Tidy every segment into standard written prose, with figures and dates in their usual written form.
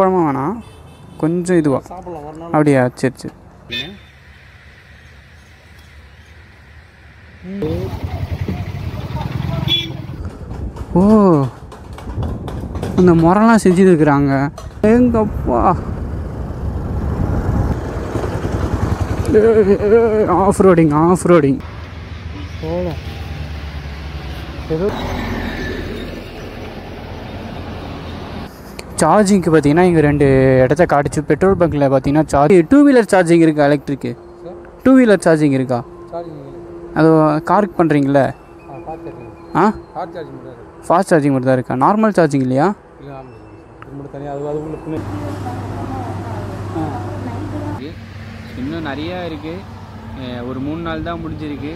பழமாக வேணாம், கொஞ்சம் இதுவா அப்படியா? சரி சரி. ஓ, அந்த முறைலாம் செஞ்சுருக்குறாங்க. எங்கப்பா ஆஃப் ரோடிங் போகலாம். ஏதோ சார்ஜிங்க்கு பார்த்தீங்கன்னா இங்கே 2 இடத்த காட்டுச்சு. பெட்ரோல் பங்க்கில் பார்த்தீங்கன்னா சார்ஜ் 2 வீலர் சார்ஜிங் இருக்கா? எலக்ட்ரிக்கு 2 வீலர் சார்ஜிங் இருக்கா? அது காருக்கு பண்ணுறீங்களே? ஆ, ஃபாஸ்ட் சார்ஜிங் மட்டும் தான் இருக்கா? நார்மல் சார்ஜிங் இல்லையா? இன்னும் நிறையா இருக்குது. ஒரு 3 நாள் தான் முடிஞ்சிருக்கு.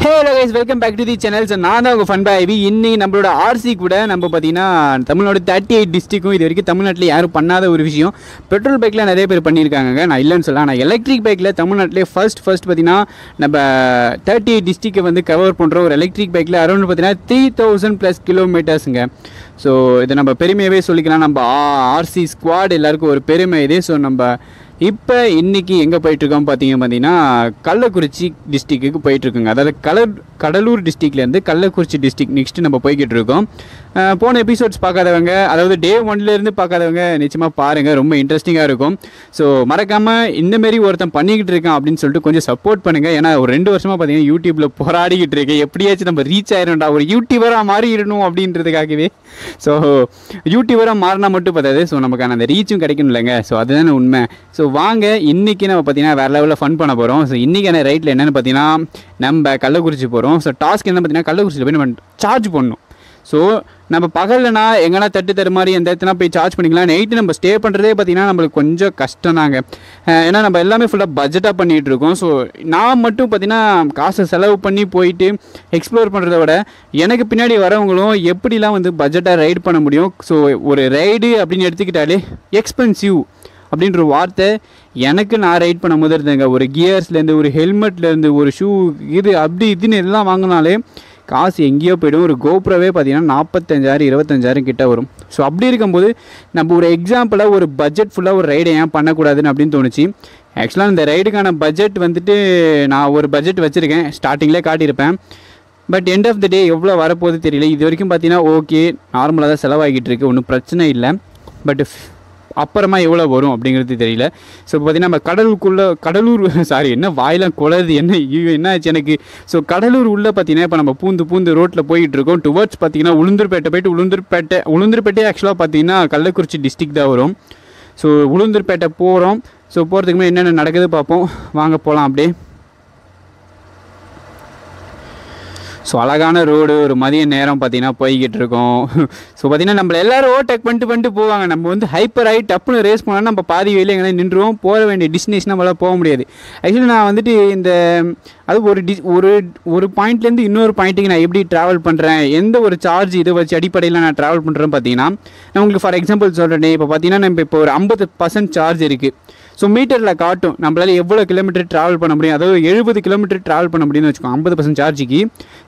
Hello guys, welcome back to the channel. So நான் தான் உங்கள் ஃபன் பாய். இன்னைக்கு நம்மளோட ஆர்சி கூட நம்ம பார்த்தீங்கன்னா தமிழ்நாடு 38 டிஸ்ட்ரிக்கும் இது வரைக்கும் தமிழ்நாட்டில் யாரும் பண்ணாத ஒரு விஷயம். பெட்ரோல் பைக்கில் நிறைய பேர் பண்ணியிருக்காங்க, நான் இல்லைன்னு சொல்லலாம். நான் எலக்ட்ரிக் பைக்கில் தமிழ்நாட்டிலே ஃபர்ஸ்ட் பார்த்தீங்கன்னா நம்ம 38 டிஸ்ட்ரிக்கை வந்து கவர் பண்ணுற ஒரு எலக்ட்ரிக் பைக்கில் அரௌண்ட் பார்த்தீங்கன்னா 3000+ கிலோமீட்டர்ஸுங்க. ஸோ இதை நம்ம பெருமையாகவே சொல்லிக்கலாம். நம்ம ஆர்சி ஸ்குவாட் எல்லாருக்கும் ஒரு பெருமை இது. ஸோ நம்ம இப்போ இன்றைக்கி எங்கே போயிட்டுருக்கோம் பார்த்தீங்கன்னா கள்ளக்குறிச்சி டிஸ்ட்ரிக்ட்டுக்கு போயிட்டுருக்கோங்க. அதாவது கடலூர் டிஸ்ட்ரிக்ட்லேருந்து கள்ளக்குறிச்சி டிஸ்ட்ரிக்ட் நெக்ஸ்ட்டு நம்ம போய்கிட்டு இருக்கோம். போன எபிசோட்ஸ் பார்க்காதவங்க, அதாவது டே 1லேருந்து பார்க்காதவங்க நிச்சயமாக பாருங்கள், ரொம்ப இன்ட்ரெஸ்டிங்காக இருக்கும். ஸோ மறக்காமல் இந்தமாரி ஒருத்தன் பண்ணிக்கிட்டு இருக்கான் அப்படின்னு சொல்லிட்டு கொஞ்சம் சப்போர்ட் பண்ணுங்கள். ஏன்னா ஒரு 2 வருஷமாக பார்த்தீங்கன்னா யூடியூப்பில் போராடிக்கிட்டு இருக்கேன், எப்படியாச்சும் நம்ம ரீச் ஆயிடும்டா, ஒரு யூடியூபராக மாறிடணும் அப்படின்றதுக்காகவே. ஸோ யூடியூபராக மாறினா மட்டும் பார்த்தாது, ஸோ நமக்கான அந்த ரீச்சும் கிடைக்கணும் இல்லைங்க. ஸோ அதுதானே உண்மை. ஸோ வாங்க இன்றைக்கி நம்ம பார்த்தீங்கன்னா வேறு லெவலில் ஃபன் பண்ண போகிறோம். ஸோ இன்றைக்கான ரைட்டில் என்னென்னு பார்த்தீங்கன்னா நம்ம கள்ளக்குறிச்சி போகிறோம். ஸோ டாஸ்க் என்ன பார்த்தீங்கன்னா கள்ளக்குறிச்சியில் போய் நம்ம சார்ஜ் பண்ணணும். ஸோ நம்ம பகலில்னா எங்கன்னா தட்டு மாதிரி எந்த இடத்துல போய் சார்ஜ் பண்ணிக்கலாம். நைட்டு நம்ம ஸ்டே பண்ணுறதே பார்த்திங்கன்னா நம்மளுக்கு கொஞ்சம் கஷ்டம் தாங்க. ஏன்னா நம்ம எல்லாமே ஃபுல்லாக பட்ஜெட்டாக பண்ணிகிட்டு இருக்கோம். ஸோ நான் மட்டும் பார்த்திங்கன்னா காசை செலவு பண்ணி போயிட்டு எக்ஸ்ப்ளோர் பண்ணுறத விட எனக்கு பின்னாடி வரவங்களும் எப்படிலாம் வந்து பட்ஜெட்டாக ரைடு பண்ண முடியும். ஸோ ஒரு ரைடு அப்படின்னு எடுத்துக்கிட்டாலே எக்ஸ்பென்சிவ் அப்படின்ற வார்த்தை எனக்கு நான் ரைட் பண்ண முதல்துங்க. ஒரு கியர்ஸ்லேருந்து ஒரு ஹெல்மெட்லேருந்து ஒரு ஷூ இது அப்படி இதுன்னு எல்லாம் வாங்கினாலே காசு எங்கேயோ போய்டும். ஒரு கோப்ரோவே பார்த்தீங்கன்னா 45,000-25,000 கிட்ட வரும். ஸோ அப்படி இருக்கும்போது நம்ம ஒரு எக்ஸாம்பிளாக ஒரு பட்ஜெட் ஃபுல்லாக ஒரு ரைடை ஏன் பண்ணக்கூடாதுன்னு அப்படின்னு தோணுச்சு. ஆக்சுவலாக இந்த ரைடுக்கான பட்ஜெட் வந்துட்டு நான் ஒரு பட்ஜெட் வச்சுருக்கேன், ஸ்டார்டிங்லேயே காட்டியிருப்பேன். பட் எண்ட் ஆஃப் த டே எவ்வளோ வரப்போகுது தெரியல. இது வரைக்கும் பார்த்தீங்கன்னா ஓகே நார்மலாக தான் செலவாகிட்டு இருக்குது, ஒன்றும் பிரச்சனை இல்லை. பட் அப்புறமா எவ்வளோ வரும் அப்படிங்கிறது தெரியல. ஸோ இப்போ பார்த்தீங்கன்னா நம்ம கடலூர் என்ன வாயிலாம் குளருது, என்ன ஆச்சு எனக்கு. ஸோ கடலூர் உள்ளே பார்த்தீங்கன்னா இப்போ நம்ம பூந்து ரோட்டில் போயிட்டு இருக்கோம். டுவர்ட்ஸ் பார்த்தீங்கன்னா உளுந்தூர்பேட்டை போய்ட்டு உளுந்தூர்பேட்டை ஆக்சுவலாக பார்த்தீங்கன்னா கள்ளக்குறிச்சி டிஸ்ட்ரிக்ட் தான் வரும். ஸோ உளுந்தூர்பேட்டை போகிறோம். ஸோ போகிறதுக்கு முன்னாடி என்னென்ன நடக்குது பார்ப்போம், வாங்க போகலாம் அப்படியே. ஸோ அழகான ரோடு, ஒரு மதிய நேரம் பார்த்தீங்கன்னா போய்கிட்டு இருக்கோம். ஸோ பார்த்தீங்கன்னா நம்மள எல்லோரும் ஓவர்டேக் பண்ணிட்டு போவாங்க. நம்ம வந்து ஹைப்பர் ஆகி டப்புன்னு ரேஸ் பண்ணால் நம்ம பாதி வழியில் எங்கே நின்றுவோம். போக வேண்டிய டெஸ்டினேஷன் நம்மளால் போக முடியாது. ஆக்சுவலி நான் வந்துட்டு இந்த அது ஒரு பாயிண்ட்லேருந்து இன்னொரு பாயிண்ட்டுக்கு நான் எப்படி ட்ராவல் பண்ணுறேன், எந்த ஒரு சார்ஜ் இதை வச்சு அடிப்படையில் நான் ட்ராவல் பண்ணுறேன்னு பார்த்தீங்கன்னா, நான் உங்களுக்கு ஃபார் எக்ஸாம்பிள் சொல்கிறேன். இப்போ பார்த்தீங்கன்னா நம்ம இப்போ ஒரு 50% சார்ஜ் இருக்குது. ஸோ மீட்டரில் காட்டும் நம்மளால் எவ்வளோ கிலோமீட்டர் ட்ராவல் பண்ண முடியும். அதாவது 70 கிலோமீட்டர் ட்ராவல் பண்ண முடியும்னு வச்சுக்கோங்க. 50% சார்ஜுக்கு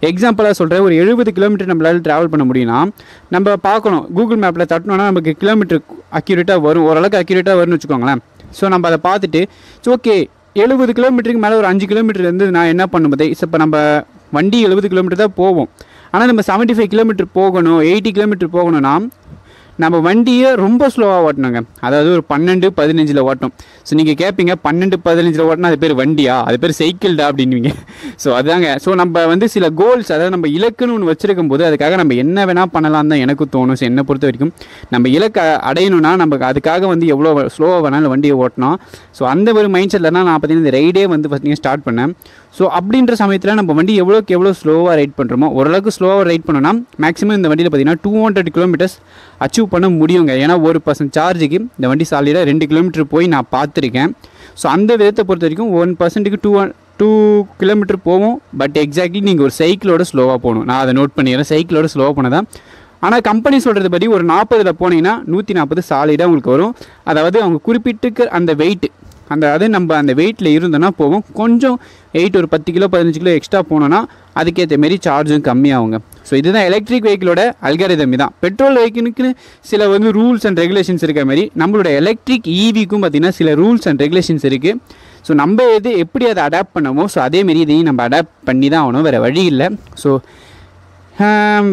எக்ஸாம்பிளாக சொல்கிறேன். ஒரு 70 கிலோமீட்டர் நம்மளால் ட்ராவல் பண்ண முடியும்னா நம்ம பார்க்கணும், கூகுள் மேப்பில் தட்டினோன்னா நமக்கு கிலோமீட்டர் அக்யூரேட்டாக வரும், ஓரளவுக்கு அக்யூரேட்டாக வரும்னு வச்சுக்கோங்களேன். ஸோ நம்ம அதை பார்த்துட்டு ஓகே 70 கிலோமீட்டருக்கு மேலே ஒரு 5 கிலோமீட்டர் வந்து நான் என்ன பண்ணும்போது, இப்போ நம்ம வண்டி 70 கிலோமீட்டர் தான் போவோம். ஆனால் நம்ம 75 கிலோமீட்டர் போகணும், 80 கிலோமீட்டர் போகணும்னா நம்ம வண்டியை ரொம்ப ஸ்லோவாக ஓட்டணுங்க. அதாவது ஒரு 12-15 ஓட்டணும். ஸோ நீங்கள் கேட்பீங்க 12-15 ஓட்டினா அது பேர் வண்டியா, அது பேர் சைக்கிள்டா அப்படின்வீங்க. ஸோ அதுதாங்க. ஸோ நம்ம வந்து சில கோல்ஸ், அதாவது நம்ம இலக்குன்னு ஒன்று வச்சுருக்கும் போது அதுக்காக நம்ம என்ன வேணால் பண்ணலாம் தான் எனக்கு தோணும். ஸோ என்னை பொறுத்த வரைக்கும் நம்ம இலக்கை அடையணும்னா நமக்கு அதுக்காக வந்து எவ்வளோ ஸ்லோவாக வேணாலும் வண்டியை ஓட்டணும். ஸோ அந்த ஒரு மைண்ட் செட்டில் தான் நான் பார்த்தீங்கன்னா இந்த ரைடே வந்து பார்த்தீங்கன்னா ஸ்டார்ட் பண்ணேன். ஸோ அப்படின்ற சமயத்தில் நம்ம வண்டி எவ்வளோக்கு எவ்வளோ ஸ்லோவாக ரைட் பண்ணுறோமோ, ஓரளவுக்கு ஸ்லோவாக ரைட் பண்ணோன்னா மேக்ஸிமம் இந்த வண்டியில் பார்த்தீங்கன்னா 200 கிலோமீட்டர்ஸ் அச்சீவ் பண்ண முடியுங்க. ஏன்னா 1% சார்ஜுக்கு இந்த வண்டி சாலிடாக 2 கிலோமீட்டர் போய் நான் பார்த்துருக்கேன். ஸோ அந்த விதத்தை பொறுத்த வரைக்கும் 1%க்கு 2 கிலோமீட்டர் போவோம். பட் எக்ஸாக்ட்லி நீங்கள் ஒரு சைக்கிளோட ஸ்லோவாக போகணும். நான் அதை நோட் பண்ணிக்கிறேன், சைக்கிளோட ஸ்லோவாக போனதான். ஆனால் கம்பெனி சொல்கிறது படி ஒரு 40 போனீங்கன்னா 140 சாலிடாக உங்களுக்கு வரும். அதாவது அவங்க குறிப்பிட்டு அந்த வெயிட், அது நம்ம அந்த வெயிட்டில் இருந்தோன்னா போவோம். கொஞ்சம் ஒரு 10 கிலோ 15 கிலோ எக்ஸ்ட்ரா போனோன்னா அதுக்கேற்ற மாரி சார்ஜும் கம்மியாகுங்க. ஸோ இதுதான் எலக்ட்ரிக் வெஹிக்கிளோட அல்காரிதம். தான் பெட்ரோல் வெஹிக்கிளுக்கு சில வந்து ரூல்ஸ் அண்ட் ரெகுலேஷன்ஸ் இருக்கிற மாதிரி நம்மளோட எலக்ட்ரிக் ஈவிக்கும் பார்த்திங்கன்னா சில ரூல்ஸ் அண்ட் ரெகுலேஷன்ஸ் இருக்குது. ஸோ நம்ம எப்படி அதை அடாப்ட் பண்ணமோ ஸோ அதேமாரி இதையும் நம்ம அடாப்ட் பண்ணி தான் ஆகணும், வேறு வழி இல்லை. ஸோ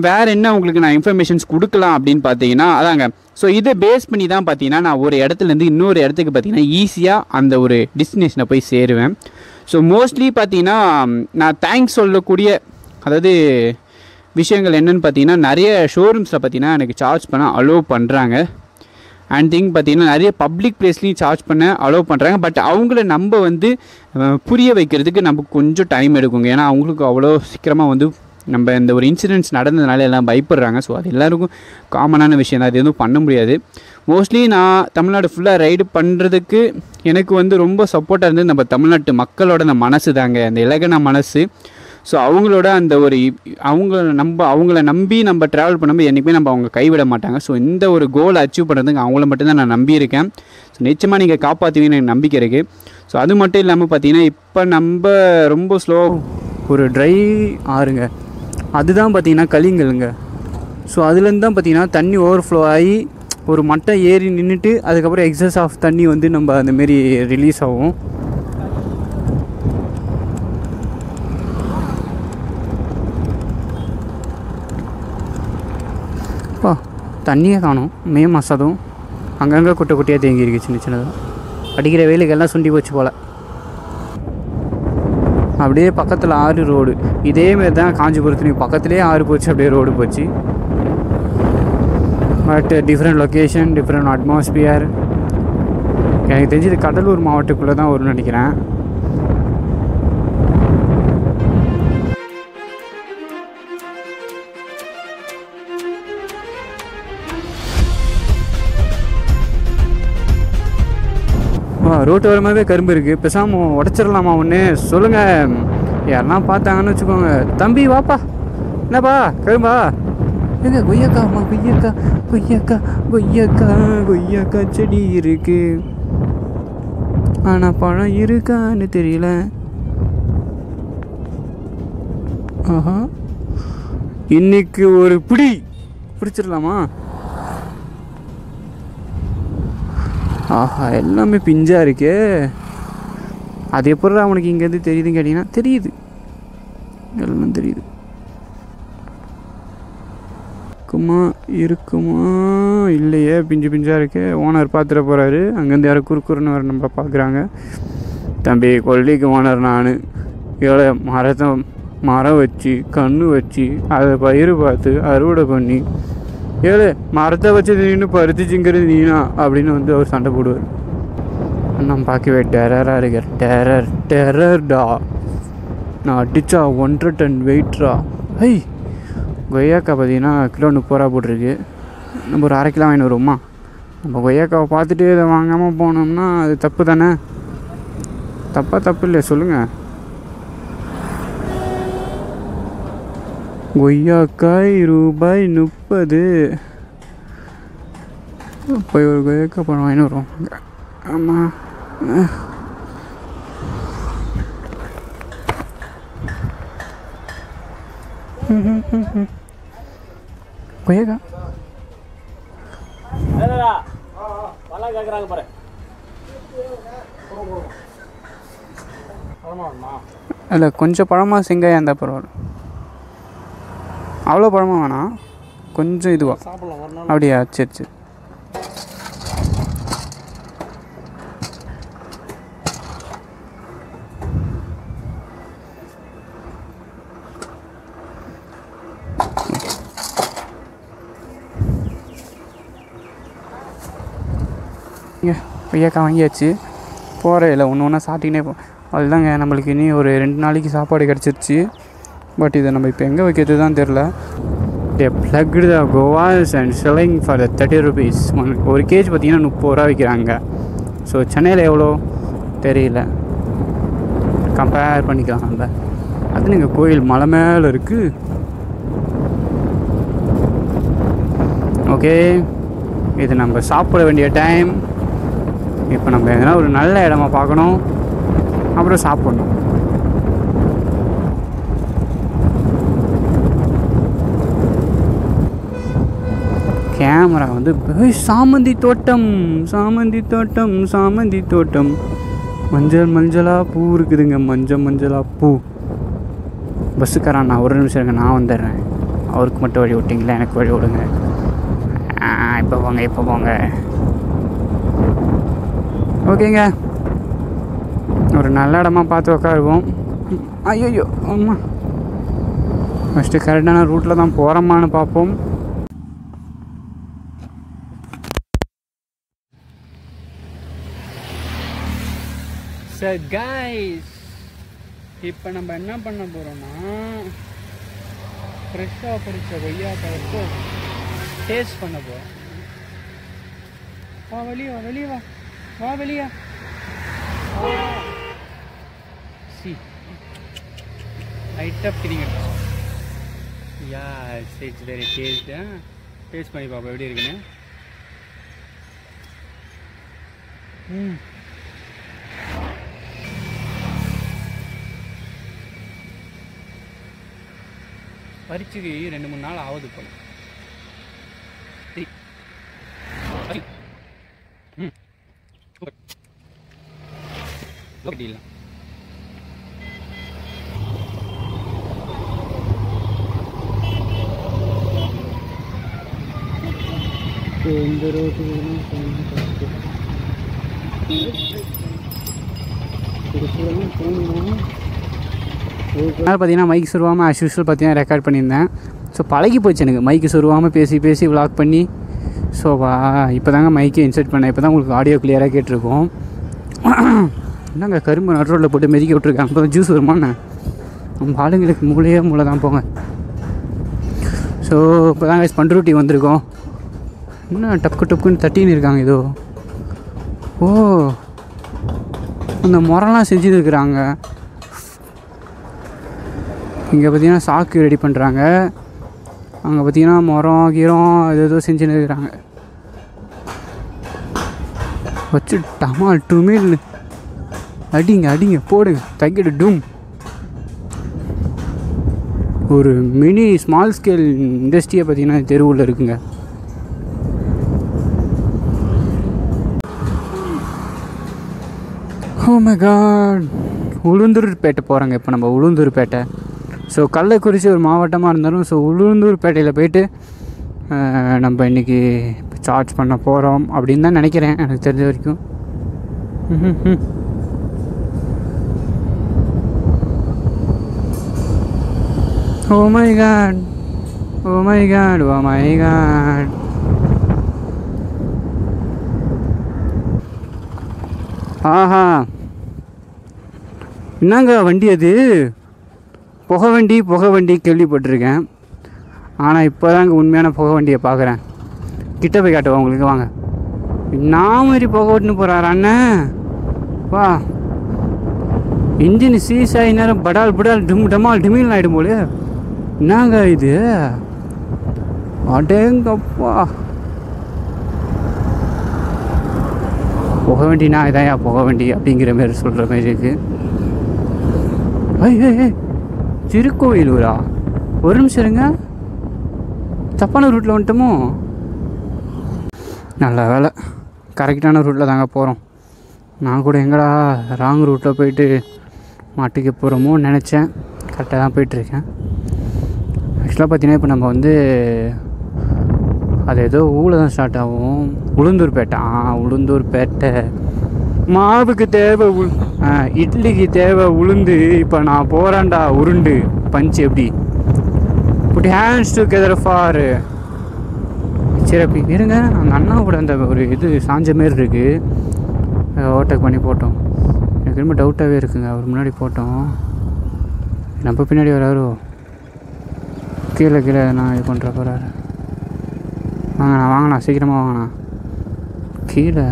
வேறு என்ன உங்களுக்கு நான் இன்ஃபர்மேஷன்ஸ் கொடுக்கலாம் அப்படின்னு பார்த்தீங்கன்னா அதாங்க. ஸோ இதை பேஸ் பண்ணி தான் பார்த்தீங்கன்னா நான் ஒரு இடத்துலேருந்து இன்னொரு இடத்துக்கு பார்த்தீங்கன்னா ஈஸியாக அந்த ஒரு டெஸ்டினேஷனை போய் சேருவேன். ஸோ மோஸ்ட்லி பார்த்தீங்கன்னா நான் தேங்க்ஸ் சொல்லக்கூடிய அதாவது விஷயங்கள் என்னென்னு பார்த்தீங்கன்னா, நிறைய ஷோரூம்ஸில் பார்த்தீங்கன்னா எனக்கு சார்ஜ் பண்ண அலோவ் பண்ணுறாங்க. அண்ட் திங் பார்த்தீங்கன்னா நிறைய பப்ளிக் பிளேஸ்லேயும் சார்ஜ் பண்ண அலோவ் பண்ணுறாங்க. பட் அவங்கள நம்ம வந்து புரிய வைக்கிறதுக்கு நமக்கு கொஞ்சம் டைம் எடுக்குங்க. ஏன்னா அவங்களுக்கு அவ்வளோ சீக்கிரமாக வந்து நம்ம இந்த ஒரு இன்சிடென்ட்ஸ் நடந்ததுனால எல்லாம் பயப்படுறாங்க. ஸோ அது எல்லாருக்கும் காமனான விஷயம் தான், அது எதுவும் பண்ண முடியாது. மோஸ்ட்லி நான் தமிழ்நாடு ஃபுல்லாக ரைடு பண்ணுறதுக்கு எனக்கு வந்து ரொம்ப சப்போர்ட்டாக இருந்தது நம்ம தமிழ்நாட்டு மக்களோட அந்த மனசு தாங்க, அந்த இலகன மனசு. ஸோ அவங்களோட அந்த ஒரு அவங்கள நம்பி நம்ம ட்ராவல் பண்ணும்போது என்றைக்குமே நம்ம அவங்க கைவிட மாட்டாங்க. ஸோ இந்த ஒரு கோலை அச்சீவ் பண்ணுறதுக்கு அவங்கள மட்டும்தான் நான் நம்பியிருக்கேன். ஸோ நிச்சயமாக நீங்கள் காப்பாற்றுவீங்கன்னு எனக்கு நம்பிக்கை இருக்குது. ஸோ அது மட்டும் இல்லாமல் பார்த்தீங்கன்னா இப்போ நம்ம ரொம்ப ஸ்லோ ஒரு ட்ரை ஆறுங்க, அதுதான் பார்த்திங்கன்னா கலிங்கலுங்க. ஸோ அதுலேருந்து தான் பார்த்திங்கன்னா தண்ணி ஓவர்ஃப்ளோ ஆகி ஒரு மட்டை ஏறி நின்றுட்டு அதுக்கப்புறம் எக்ஸஸ் ஆஃப் தண்ணி வந்து நம்ம அந்தமாரி ரிலீஸ் ஆகும். தண்ணியே காணும், மே மாதம் அதுவும் அங்கங்கே குட்டை குட்டியாக தேங்கியிருக்கு சின்ன சின்னதாக. அடிக்கிற வெயிலுக்கெல்லாம் சுண்டி போச்சு போல். அப்படியே பக்கத்தில் ஆறு ரோடு, இதேமாரி தான் காஞ்சிபுரத்துலேயும் பக்கத்துலேயே ஆறு போச்சு, அப்படியே ரோடு போச்சு. But different location, different atmosphere. எனக்கு தெரிஞ்சு இது கடலூர் மாவட்டத்துக்குள்ளே தான் வரும்னு நினைக்கிறேன். ரோட்டு வரமாகவே கரும்பு இருக்குது, பேசாமல் உடச்சிடலாமா ஒன்று சொல்லுங்கள். யாரெல்லாம் பார்த்தாங்கன்னு வச்சுக்கோங்க, தம்பி வாப்பா, என்னப்பா கரும்பா, எங்க கொய்யாக்காம்மா, கொய்யாக்கா செடி இருக்கு, ஆனால் பழம் இருக்கான்னு தெரியல. ஆஹா, இன்னைக்கு ஒரு பிடிச்சிடலாமா? ஆஹா, எல்லாமே பிஞ்சாக இருக்கே. அது எப்படி அவனுக்கு இங்கேருந்து தெரியுதுன்னு கேட்டிங்கன்னா தெரியுது, எல்லாம் தெரியுது. இருக்குமா இல்லையே, பிஞ்சாக இருக்கே. ஓனர் பார்த்துட போகிறாரு, அங்கேருந்து யாரும் குறுக்குறுன்னு வர நம்மளை பார்க்குறாங்க. தம்பி கொல்லிக்கு ஓனர் நான், எவ்வளோ மரம் வச்சு கன்று வச்சு அதை பயிர் பார்த்து அறுவடை பண்ணி மரத்தை வச்சு நின்று பருத்திச்சுங்கிறது நீனா அப்படின்னு வந்து அவர் சண்டை போடுவார். நான் பார்க்கவே டெரராக இருக்கேன். டெரர்டா, நான் அடித்தா 1.5 டன் வெயிட்ரா, ஐய் கொய்யாக்காய் பார்த்தீங்கன்னா கிலோ 30 ரூபா போட்டிருக்கு. நம்ம ஒரு 1/2 கிலோ வாங்கிட்டு வருவோமா? நம்ம கொய்யாக்காவை பார்த்துட்டு இதை வாங்காமல் போனோம்னா அது தப்பு தானே? தப்பு இல்லை சொல்லுங்கள். கொய்யாக்காய் ரூபாய் 30. போய் ஒரு கொய்யாக்காய் பழம் வாங்கிட்டு வருவோம். ஆமாம் கொய்யாக்கா இல்லை கொஞ்சம் பழமாக செங்காயா இருந்தால் பரவாயில்ல. அவ்வளோ பழமாக வேணாம், கொஞ்சம் இதுவா? அப்படியா? சரி. கொய்யாக்காய் வாங்கியாச்சு. போகிற இல்லை ஒன்று ஒன்றா சாப்பிட்டுக்கினே அதுதாங்க. நம்மளுக்கு இனி ஒரு 2 நாளைக்கு சாப்பாடு கிடச்சிருச்சு. பட் இதை நம்ம இப்போ எங்கே வைக்கிறது தான் தெரில. They plucked the guavas and selling for the 30 rupees. ஒரு கேஜ் பார்த்திங்கன்னா 30 ரூபா விற்கிறாங்க. ஸோ சென்னையில் எவ்வளோ தெரியல, கம்பேர் பண்ணிக்கலாம் நம்ம. அது நீங்கள் கோயில் மலை மேலே இருக்குது. ஓகே, இது நம்ம சாப்பிட வேண்டிய டைம். இப்போ நம்ம எதனா ஒரு நல்ல இடமா பார்க்கணும், அப்புறம் சாப்பிட்ணும். கேமரா வந்து சாமந்தி தோட்டம் மஞ்சளாக பூ இருக்குதுங்க. மஞ்சளாக பூ. பஸ்ஸுக்காரன் நான் ஒரு நிமிஷம் இருங்க, நான் வந்துடுறேன். அவருக்கு மட்டும் வழி விட்டிங்களா? எனக்கு வழி விடுங்க. இப்போ போங்க. ஓகேங்க, ஒரு நல்ல இடமா பார்த்து உட்காருவோம். ஐயோ அம்மா, ஃபஸ்ட்டு கரெக்டான ரூட்டில் தான் போகிறோமான்னு பார்ப்போம். சரி கைஸ், இப்போ நம்ம என்ன பண்ண போகிறோம்னா ஃப்ரெஷ்ஷாக பறிச்ச கொய்யாக்காய்க்கு டேஸ்ட் பண்ண போகிறோம். வா வெளியே சி லைட்டாக பிரிங்க. யா இட்ஸ் வெரி டேஸ்ட் பண்ணி பார்ப்போம் எப்படி இருக்குன்னு. பறிச்சுக்கு 2-3 நாள் ஆகுது போல. கட்டிடலாம். இந்த ரோட்டு பார்த்தீங்கன்னா மைக் சொருவாமல் ஆஸ் யூஷுவல் பார்த்தீங்கன்னா ரெக்கார்ட் பண்ணியிருந்தேன். ஸோ பழகி போச்சு எனக்கு மைக்கு சொருவாமல் பேசி விளாக் பண்ணி. ஸோ இப்போ தாங்க மைக்கை இன்சர்ட் பண்ணேன். இப்போ தான் உங்களுக்கு ஆடியோ கிளியராக கேட்டிருக்கோம். என்னங்க கரும்பு நடு ரோட்டில் போட்டு மெதிக்க விட்ருக்காங்க. அப்போ ஜூஸ் வருமாண்ணே? நம்ம ஆளுங்களுக்கு மூளை தான் போங்க. ஸோ இப்போ தான் பண்ருட்டி வந்திருக்கோம். இன்னும் டப்புக்குன்னு தட்டின்னு இருக்காங்க. ஏதோ அந்த முறைலாம் செஞ்சுட்டு இருக்கிறாங்க. இங்கே பார்த்தீங்கன்னா சாக்கு ரெடி பண்ணுறாங்க. அங்கே பார்த்தீங்கன்னா மரம் கீரம் ஏதோ செஞ்சுன்னு இருக்கிறாங்க. வச்சு டமால் டுமில் அடிங்க போடுங்க தக்கிட்டு டூம். ஒரு மினி ஸ்மால் ஸ்கேல் இண்டஸ்ட்ரியை பார்த்தீங்கன்னா தெருவில் இருக்குங்க. ஓ மை காட், உளுந்தூர்பேட்டை போகிறாங்க இப்போ நம்ம. உளுந்தூர்பேட்டை ஸோ கள்ளக்குறிச்சி ஒரு மாவட்டமாக இருந்தாலும் ஸோ உளுந்தூர்பேட்டையில் போயிட்டு நம்ம இன்றைக்கி சார்ஜ் பண்ண போகிறோம் அப்படின்னு தான் நினைக்கிறேன், எனக்கு தெரிஞ்ச வரைக்கும். ஓ மை காட் ஆஹா, என்னங்க வண்டி அது? புகை வண்டி கேள்விப்பட்டிருக்கேன். ஆனால் இப்போ தாங்க உண்மையான புகை வண்டியை பார்க்குறேன். கிட்ட போய் காட்டுவோம் உங்களுக்கு, வாங்க. நான் மாதிரி புகை ஓட்டுன்னு போகிறாரு அண்ணன். வா, இன்ஜின் சீஸ் ஆகி நேரம் படால் டமால் டிமில் ஆகிடும் போல. என்னங்க இது, அடேங்கப்பா. புகை வண்டினா இதாயா புகை வண்டி அப்படிங்கிற மாதிரி சொல்கிற மாதிரி இருக்குது. ஐய் திருக்கோயிலூரா? ஒரு நிமிஷம் இருங்க, தப்பான ரூட்டில் வந்துட்டோமோ? நல்ல வேலை, கரெக்டான ரூட்டில் தாங்க போகிறோம். நான் கூட எங்கடா ராங் ரூட்டில் போயிட்டு மாட்டிக்க போகிறோமோன்னு நினச்சேன். கரெக்டாக தான் போயிட்டுருக்கேன். ஆக்சுவலாக பார்த்தீங்கன்னா இப்போ நம்ம வந்து அது ஏதோ ஊரில் தான் ஸ்டார்ட் ஆகும். உளுந்தூர்பேட்டை. உளுந்தூர்பேட்டை. மாவுக்கு தேவை இட்லிக்கு தேவை உளுந்து. இப்போ நான் போகிறேன்டா உருண்டு பஞ்சு. எப்படி புட் ஹேண்ட்ஸ் டுகெதர் ஃபார். சரி அப்படி இருங்க, அந்த அண்ணா கூட அந்த ஒரு இது சாஞ்ச மாரி இருக்குது, ஓவர்டேக் பண்ணி போட்டோம். எனக்கு ரொம்ப டவுட்டாகவே இருக்குங்க. அவர் முன்னாடி போட்டோம், நம்ம பின்னாடி வராரோ. கீழே நான் இது பண்ணுற போகிறாரு. வாங்கண்ணா சீக்கிரமாக வாங்கண்ணா. கீழே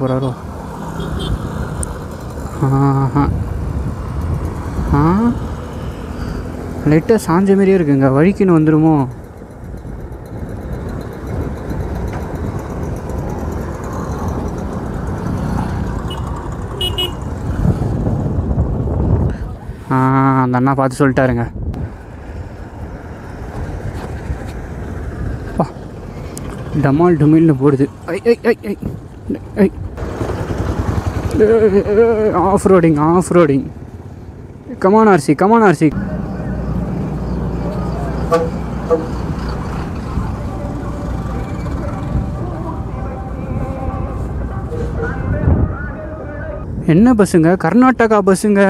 போகிறாரோ? லைட்டாக சாஞ்ச மாரியே இருக்குங்க. வழிக்குன்னு வந்துடுமோ? அந்த அண்ணா பார்த்து சொல்லிட்டாருங்க. டமால் டுமில்னு போடுது. Of roading. Come on RC. என்ன பஸ்ஸுங்க? கர்நாடகா பஸ்ஸுங்க.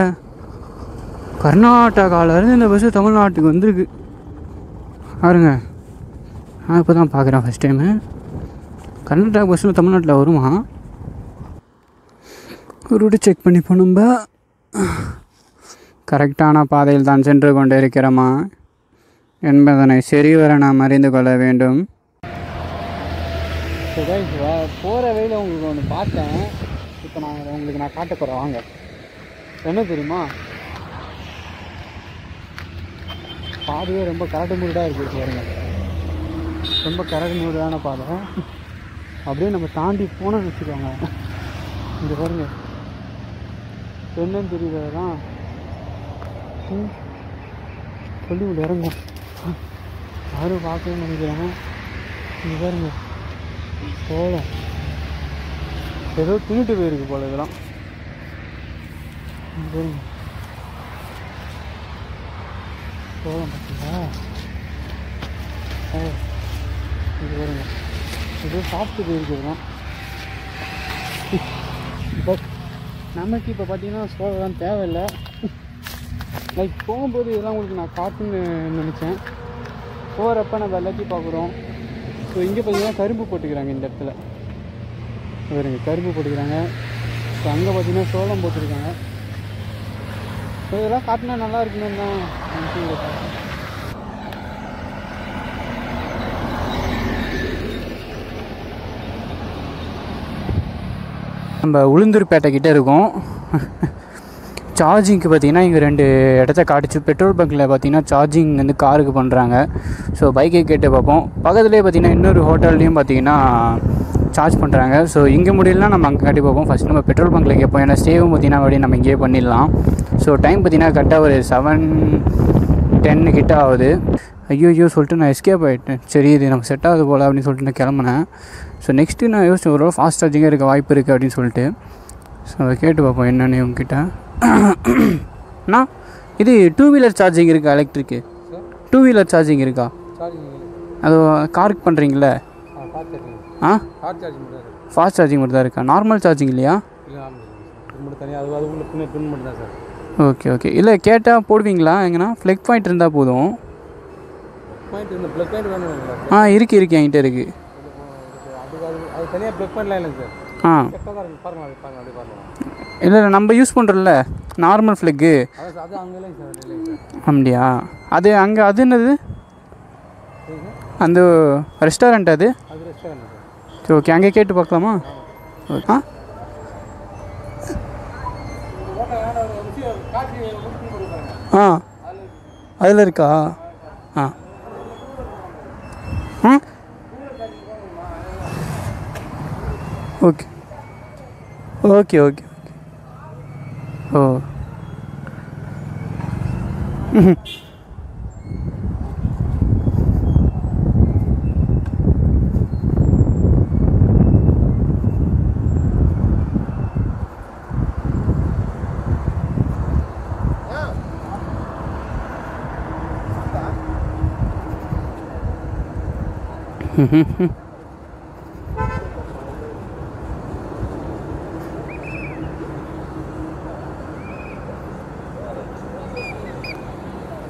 கர்நாடகாவிலேருந்து இந்த பஸ்ஸு தமிழ்நாட்டுக்கு வந்திருக்கு பாருங்க. நான் இப்போ தான் பார்க்குறேன் ஃபஸ்ட் டைமு. கர்நாடகா பஸ்ஸில் தமிழ்நாட்டில் வருமா? ரூட்டு செக் பண்ணிப்போம் நம்ம. கரெக்டான பாதையில் தான் சென்று கொண்டு இருக்கிறோமா என்பதனை சரிவர நாம் அறிந்து கொள்ள வேண்டும். போகிற வழியில் உங்களுக்கு ஒன்று பார்த்தேன். இப்போ உங்களுக்கு நான் காட்ட போகிறேன், வாங்க. என்ன தெரியுமா, பாதையே ரொம்ப கரடு முரடாக இருக்குது பாருங்க. ரொம்ப கரடு முரடான பாதை. அப்படியே நம்ம தாண்டி போனோம்னு வச்சுக்கோங்க. இங்கே பாருங்க, என்னன்னு தெரியுதான் சொல்லி விட்டு இறங்கும். யாரும் பார்க்கணும்னு நினைக்கிறேன். இங்கே பாருங்க, சோளம் ஏதோ தின்னுட்டு போயிருக்கு போல இதெல்லாம். இங்கே பாருங்க, சோளம் பார்த்தீங்களா? இது பாருங்க, ஏதோ சாப்பிட்டு போயிருக்குதுதான். பட் நமக்கு இப்போ பார்த்தீங்கன்னா சோளம் தேவையில்லை. லைக் போகும்போது இதெல்லாம் உங்களுக்கு நான் காட்டுன்னு நினச்சேன். போகிறப்ப நம்ம எல்லாத்தையும் பார்க்குறோம். ஸோ இங்கே பார்த்தீங்கன்னா கரும்பு போட்டுக்கிறாங்க இந்த இடத்துல. பாருங்க, கரும்பு போட்டுக்கிறாங்க. ஸோ அங்கே பார்த்தீங்கன்னா சோளம் போட்டுருக்காங்க. ஸோ இதெல்லாம் காட்டினா நல்லா இருக்குன்னு தான் நினச்சி. நம்ம உளுந்தூர்பேட்டை கிட்டே இருக்கோம். சார்ஜிங்க்கு பார்த்திங்கன்னா இங்கே 2 இடத்த காட்டுச்சு. பெட்ரோல் பங்க்கில் பார்த்திங்கன்னா சார்ஜிங் வந்து காருக்கு பண்ணுறாங்க. ஸோ பைக்கை கேட்டு பார்ப்போம். பக்கத்துலேயே பார்த்திங்கன்னா இன்னொரு ஹோட்டல்லையும் பார்த்திங்கன்னா சார்ஜ் பண்ணுறாங்க. ஸோ இங்கே முடியலனா நம்ம அங்கே காட்டி பார்ப்போம். ஃபஸ்ட் நம்ம பெட்ரோல் பங்க்கில் கேட்போம். ஏன்னா ஸ்டேவும் பார்த்திங்கன்னா அப்படியே நம்ம இங்கேயே பண்ணிடலாம். ஸோ டைம் பார்த்திங்கன்னா கரெக்டாக ஒரு 7:10 கிட்ட ஆகுது. ஐயோ சொல்லிட்டு நான் எஸ்கேப் ஆகிட்டேன். சரி இது நம்ம செட் ஆகுது போல் அப்படின்னு சொல்லிட்டு நான் கிளம்புனேன். ஸோ நெக்ஸ்ட்டு நான் யோசிச்சேன், ஒரு ஃபாஸ்ட் சார்ஜிங்காக இருக்க வாய்ப்பு இருக்குது அப்படின்னு சொல்லிட்டு. ஸோ அதை கேட்டு பார்ப்போம் என்னென்னு இவங்ககிட்ட. அண்ணா, இது 2 வீலர் சார்ஜிங் இருக்கா? எலக்ட்ரிக்கு 2 வீலர் சார்ஜிங் இருக்கா? அது காருக்கு பண்ணுறீங்களே? ஃபாஸ்ட் சார்ஜிங் மட்டும் தான் இருக்கா? நார்மல் சார்ஜிங் இல்லையா? ஓகே இல்லை, கேட்டால் போடுவீங்களா? எங்கன்னா ஃப்ளக் பாயிண்ட் இருந்தால் போதும். இருக்குது என்கிட்ட இருக்குது. ஆ இல்லை இல்லை நம்ம யூஸ் பண்ணுறோம்ல நார்மல் ஃப்ளக்கு அப்படியா? அது அங்கே அது என்னது அந்த ரெஸ்டாரண்ட் அது? சரி ஓகே, அங்கே கேட்டு பார்க்கலாமா? ஆ ஆ அதில் இருக்கா? ஆ ம் ஓகே ஓகே ஓகே ஓ ம்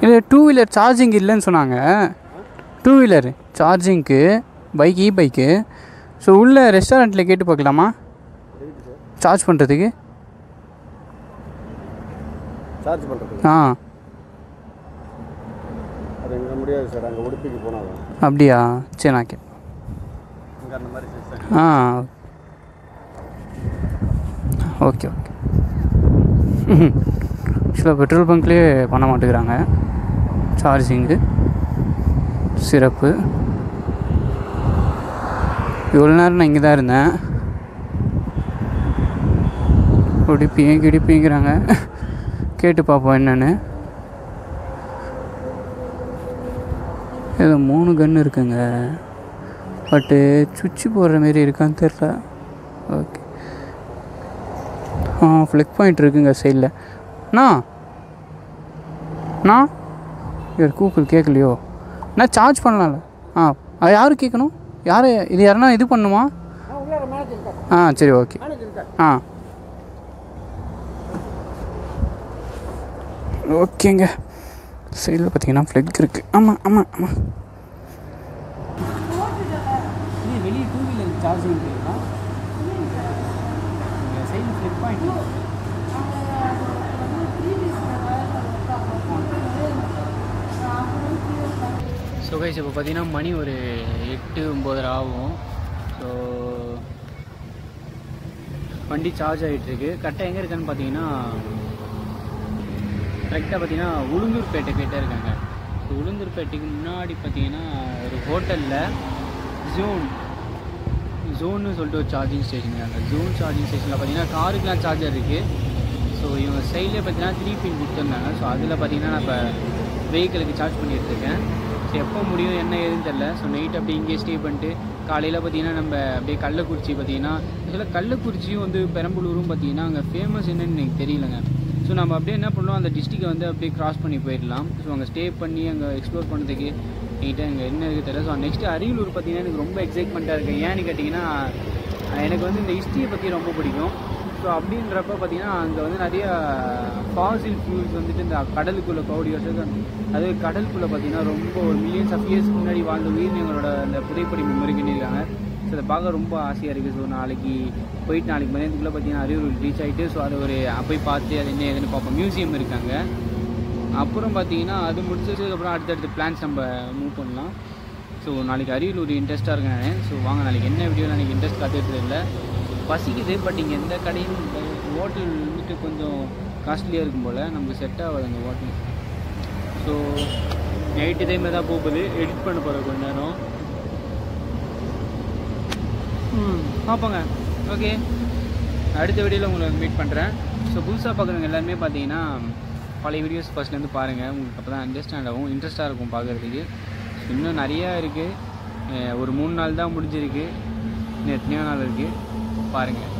இல்லை டூ வீலர் சார்ஜிங் இல்லைன்னு சொன்னாங்க. டூ வீலர் சார்ஜிங்க்கு பைக் பைக்கு. ஸோ உள்ள ரெஸ்டாரண்ட்டில் கேட்டு பார்க்கலாமா சார்ஜ் பண்ணுறதுக்கு? ஆ அது எங்கே முடியாது சார், அங்கே உடுப்பிக்கு போனால் அப்படியா? சரி நான் கேட்பேன். ஆ ஓகே ஓகே. ஆக்சுவலாக பெட்ரோல் பங்க்லேயே பண்ண மாட்டேங்கிறாங்க சார்ஜிங்கு. சிறப்பு. இவ்வளோ நேரம் நான் இங்கே தான் இருந்தேன். கிடிப்பிங்கிறாங்க. கேட்டு பார்ப்போம் என்னென்னு. ஏதோ 3 கன்று இருக்குங்க, பட்டு சுவிட்சு போடுற மாரி இருக்கான்னு தெரில. ஓகே ஃப்ளக் பாயிண்ட் இருக்குங்க சைடில். அண்ணா இவர் கூகுள் கேட்கலையோ? நான் சார்ஜ் பண்ணலாம்ல? அது யார் கேட்கணும்? யார் இது? யாருன்னா இது பண்ணுமா? சரி ஓகே. ஓகேங்க. சைடில் பார்த்தீங்கன்னா ஃப்ளக் இருக்குது. ஆமாம் ஆமாம் ஆமாம். வெளியே டூ வீலர் சார்ஜிங் இருக்குங்களா? சைடில் ஃப்ளக் பாயிண்ட். ஸோ கைஸ் இப்போ பார்த்தீங்கன்னா மணி ஒரு 8-9 ஆகும். ஸோ வண்டி சார்ஜ் ஆகிட்டுருக்கு. கரெக்டாக எங்கே இருக்கான்னு பார்த்தீங்கன்னா கரெக்டாக பார்த்தீங்கன்னா உளுந்தூர்பேட்டை கிட்டே இருக்காங்க. ஸோ உளுந்தூர்பேட்டைக்கு முன்னாடி பார்த்தீங்கன்னா ஒரு ஹோட்டலில் ஜோன்னு சொல்லிட்டு ஒரு சார்ஜிங் ஸ்டேஷன் இருக்காங்க. ஜோன் சார்ஜிங் ஸ்டேஷனில் பார்த்தீங்கன்னா காருக்கெலாம் சார்ஜர் இருக்குது. ஸோ இவங்க சைட்லேயே பார்த்தீங்கன்னா 3 பின் கொடுத்துருந்தாங்க. ஸோ அதில் பார்த்தீங்கன்னா நான் இப்போ வெஹிக்கிளுக்கு சார்ஜ் பண்ணிகிட்ருக்கேன். ஸோ எப்போ முடியும் என்ன ஏதுன்னு தெரில. ஸோ நைட் அப்படியே இங்கே ஸ்டே பண்ணிட்டு காலையில் பார்த்தீங்கன்னா நம்ம அப்படியே கள்ளக்குறிச்சி பார்த்தீங்கன்னா ஆக்சுவலாக கள்ளக்குறிச்சியும் வந்து பெரம்பலூரும் பார்த்தீங்கன்னா அங்கே ஃபேமஸ் என்னன்னு எனக்கு தெரியலங்க. ஸோ நம்ம அப்படியே என்ன பண்ணோம், அந்த டிஸ்ட்ரிக்டை வந்து அப்படியே க்ராஸ் பண்ணி போயிடலாம். ஸோ அங்கே ஸ்டே பண்ணி அங்கே எக்ஸ்ப்ளோர் பண்ணுறதுக்கு நீட்டாக அங்கே என்ன இருக்குது தெரியல. ஸோ நெக்ஸ்ட்டு அரியலூர் பார்த்தீங்கன்னா எனக்கு ரொம்ப எக்ஸைட்மெண்ட்டாக இருக்குது. ஏன்னு கேட்டிங்கன்னா எனக்கு வந்து இந்த ஹிஸ்ட்ரியை பற்றி ரொம்ப பிடிக்கும். ஸோ அப்படின்றப்ப பார்த்தீங்கன்னா அங்கே வந்து நிறைய ஃபாசில் ஃபியூல்ஸ் வந்துட்டு இந்த கடலுக்குள்ளே கவுடி வருஷம் அது கடலுக்குள்ளே பார்த்தீங்கன்னா ரொம்ப ஒரு மில்லியன்ஸ் ஆஃப் இயர்ஸ்க்கு முன்னாடி வாழ்ந்த உயிரினங்களோட அந்த புதைப்படி மெமரி பண்ணியிருக்காங்க. ஸோ அதை பார்க்க ரொம்ப ஆசையாக இருக்குது. ஸோ நாளைக்கு மதியத்துக்குள்ளே பார்த்தீங்கன்னா அரியலூர் ரீச் ஆகிட்டு ஸோ அதை ஒரு போய் பார்த்து அது என்ன ஏதுன்னு பார்ப்போம். மியூசியம் இருக்காங்க. அப்புறம் பார்த்தீங்கன்னா அது முடிச்சதுக்கப்புறம் அடுத்தடுத்த பிளான்ஸ் நம்ம மூவ் பண்ணலாம். ஸோ நாளைக்கு அரியலூர் இன்ட்ரெஸ்ட்டாக இருக்கேன் நான். ஸோ வாங்க நாளைக்கு என்ன வீடியோ எனக்கு இன்ட்ரெஸ்ட் காத்துட்டு இல்லை, பசிக்குது. பட் இங்கே எந்த கடையும் ஹோட்டல் வந்துட்டு கொஞ்சம் காஸ்ட்லியாக இருக்கும் போல், நமக்கு செட் ஆகாது அந்த ஹோட்டல். ஸோ நைட்டு டைமில் தான் போகுது, எடிட் பண்ண போகிற கொஞ்ச நேரம் பார்ப்போங்க. ஓகே, அடுத்த வீடியோவில் உங்களை மீட் பண்ணுறேன். ஸோ புதுசாக பார்க்குறவங்க எல்லாருமே பார்த்தீங்கன்னா பழைய வீடியோஸ் ஃபஸ்ட்லேருந்து பாருங்கள். உங்களுக்கு அப்போ தான் அண்டர்ஸ்டாண்ட் ஆகும், இன்ட்ரெஸ்ட்டாக இருக்கும் பார்க்குறதுக்கு. இன்னும் நிறையா இருக்குது. ஒரு 3 நாள் தான் முடிஞ்சிருக்கு, இன்னும் எத்தனையோ நாள் இருக்குது பாருங்கள்.